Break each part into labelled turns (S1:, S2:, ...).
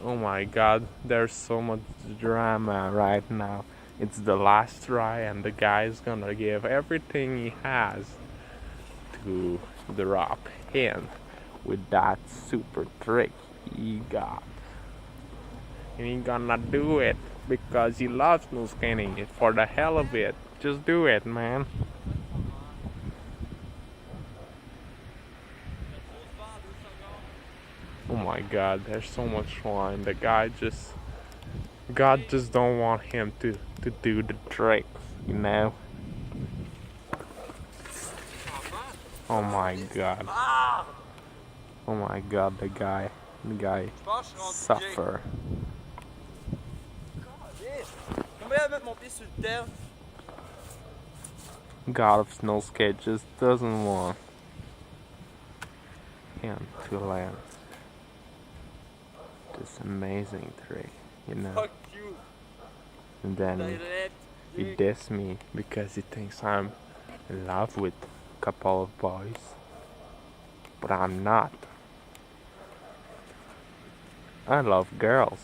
S1: Oh my god, there's so much drama right now. It's the last try and the guy's gonna give everything he has to drop in with that super trick he got. And he's gonna do it because he loves no scanning it for the hell of it. Just do it, man. Oh my god, there's so much fun. The guy just... God just don't want him to do the tricks, you know? Oh my god. Oh my god, the guy suffer. God of Snow Skate just doesn't want him to land this amazing trick, you know?
S2: Fuck you.
S1: And then he diss me because he thinks I'm in love with a couple of boys, but I'm not. I love girls.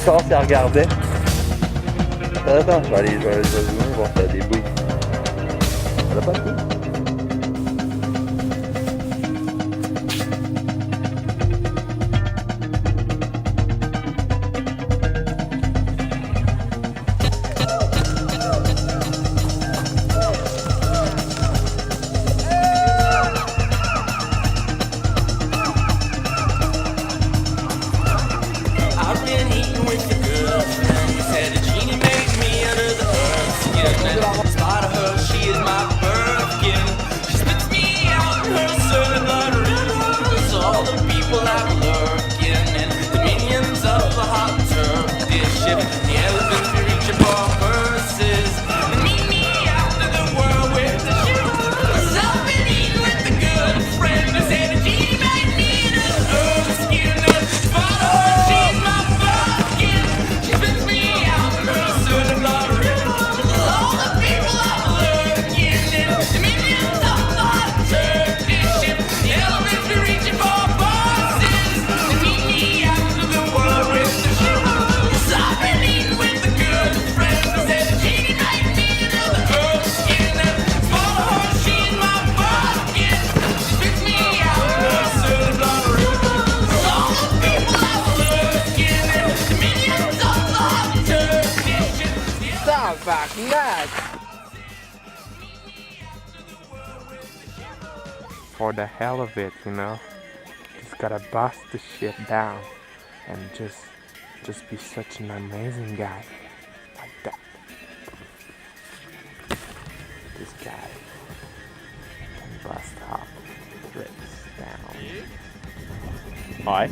S3: Si elle regardait. Attends, je vais aller zoomer, voir si elle a des bruits. Elle a pas de bruit.
S4: She spends me
S1: fuck nuts! For the hell of it, you know? Just gotta bust the shit down and just be such an amazing guy. Like that. This guy can bust up tricks down. Alright.